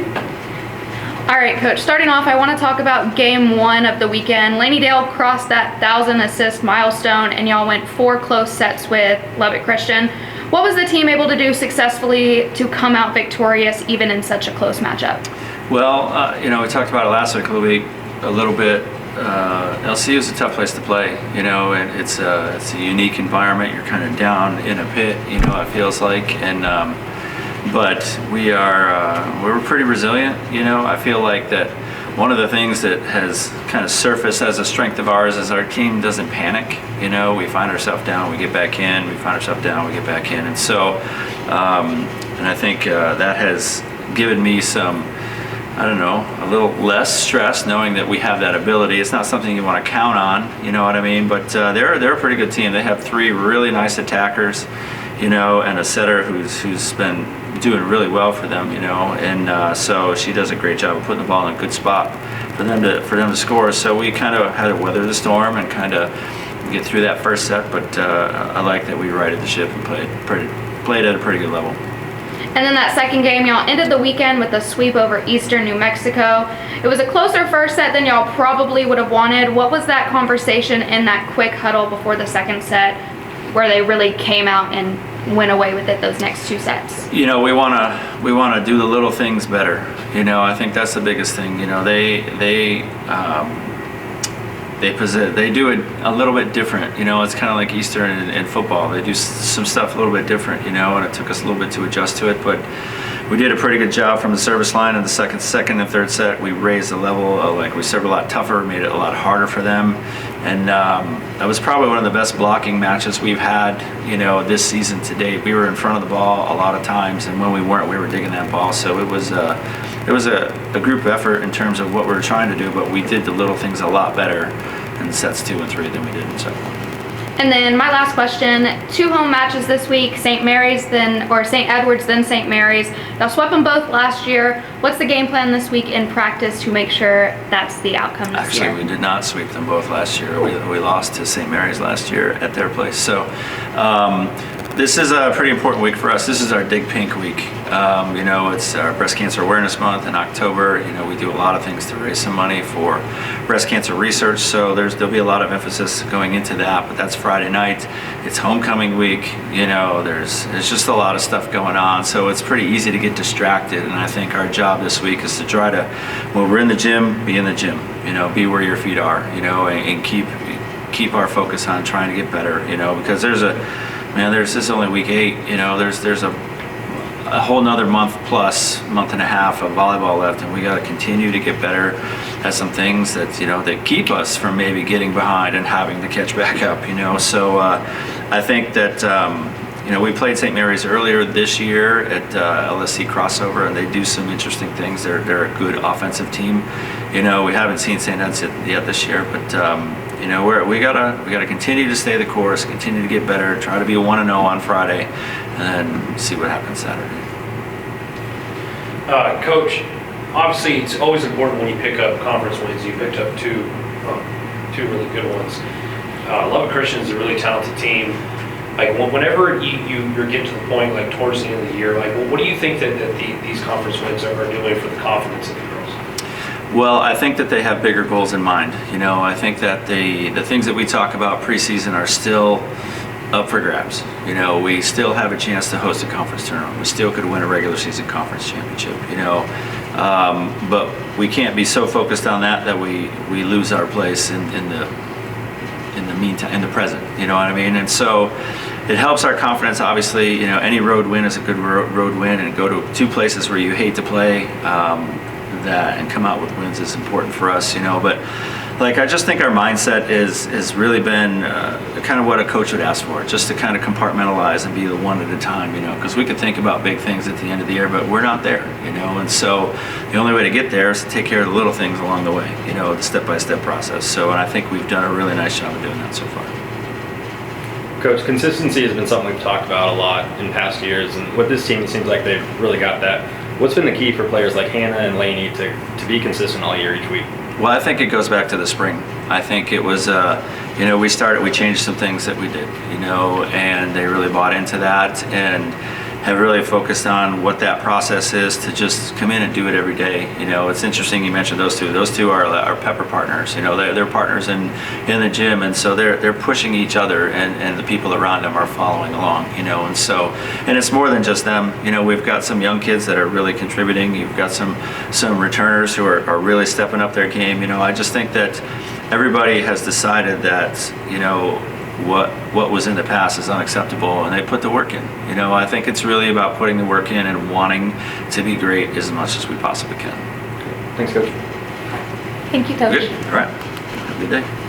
Good. All right, Coach, starting off, I want to talk about game one of the weekend. Laney Dale crossed that 1,000 assist milestone, and y'all went 4 close sets with Lubbock Christian. What was the team able to do successfully to come out victorious even in such a close matchup? Well, we talked about it last week a little bit. LCU is a tough place to play, and it's a unique environment. You're kind of down in a pit, it feels like, and but we were pretty resilient. I feel like that one of the things that has kind of surfaced as a strength of ours is our team doesn't panic. We find ourselves down, we get back in, we find ourselves down, we get back in, and so and I think that has given me some, a little less stress knowing that we have that ability. It's not something you want to count on, you know what I mean? But they're a pretty good team. They have 3 really nice attackers, and a setter who's been doing really well for them, and so she does a great job of putting the ball in a good spot for them to score. So we kind of had to weather the storm and kind of get through that first set. But I like that we righted the ship and played at a pretty good level. And then that second game, y'all ended the weekend with a sweep over Eastern New Mexico. It was a closer first set than y'all probably would have wanted. What was that conversation in that quick huddle before the second set where they really came out and went away with it those next 2 sets? We want to do the little things better. I think that's the biggest thing. They do it a little bit different. It's kind of like Eastern in football. They do some stuff a little bit different, and it took us a little bit to adjust to it, but we did a pretty good job from the service line. In the second and third set, we raised the level. We served a lot tougher, made it a lot harder for them, and that was probably one of the best blocking matches we've had, this season to date. We were in front of the ball a lot of times, and when we weren't, we were digging that ball. So it was a group effort in terms of what we were trying to do, but we did the little things a lot better in sets 2 and 3 than we did in set 1. And then my last question, 2 home matches this week, St. Mary's St. Edward's, then St. Mary's. Y'all swept them both last year. What's the game plan this week in practice to make sure that's the outcome this year? Actually, we did not sweep them both last year. We lost to St. Mary's last year at their place. So this is a pretty important week for us. This is our Dig Pink week. It's our Breast Cancer Awareness Month in October. We do a lot of things to raise some money for breast cancer research, so there'll be a lot of emphasis going into that, but that's Friday night. It's homecoming week. There's just a lot of stuff going on, so it's pretty easy to get distracted, and I think our job this week is to try to, when we're in the gym, be in the gym, be where your feet are, and keep our focus on trying to get better, because this is only week 8, there's a whole nother month and a half of volleyball left, and we got to continue to get better at some things that that keep us from maybe getting behind and having to catch back up. So I think that we played St. Mary's earlier this year at LSC crossover, and they do some interesting things. They're a good offensive team. We haven't seen St. Ed's yet this year, but we gotta continue to stay the course, continue to get better, try to be a 1-0 on Friday, and then see what happens Saturday. Coach, obviously it's always important when you pick up conference wins. You picked up two really good ones. Lubbock Christian is a really talented team. Whenever you're getting to the point towards the end of the year, what do you think that these conference wins are doing for the confidence of the girls? Well, I think that they have bigger goals in mind. I think that the things that we talk about preseason are still up for grabs. We still have a chance to host a conference tournament. We still could win a regular season conference championship. But we can't be so focused on that we lose our place in the meantime, in the present. You know what I mean? And so it helps our confidence. Obviously, any road win is a good road win, and go to 2 places where you hate to play. That and come out with wins is important for us, but I just think our mindset has really been kind of what a coach would ask for, just to kind of compartmentalize and be the one at a time, because we could think about big things at the end of the year, but we're not there, and so the only way to get there is to take care of the little things along the way, the step-by-step process. So, and I think we've done a really nice job of doing that so far. Coach, consistency has been something we've talked about a lot in past years, and with this team, it seems like they've really got that. What's been the key for players like Hannah and Laney to be consistent all year, each week? Well, I think it goes back to the spring. I think it was, we changed some things that we did, and they really bought into that. And, have really focused on what that process is to just come in and do it every day. You know, it's interesting you mentioned those two. Those two are our pepper partners. You know, they're partners in the gym, and so they're pushing each other, and the people around them are following along. You know, and it's more than just them. You know, we've got some young kids that are really contributing. You've got some returners who are really stepping up their game. You know, I just think that everybody has decided that, you know, what was in the past is unacceptable, and they put the work in. You know, I think it's really about putting the work in and wanting to be great as much as we possibly can. Thanks, Coach. Thank you, Coach. Good. All right. Have a good day.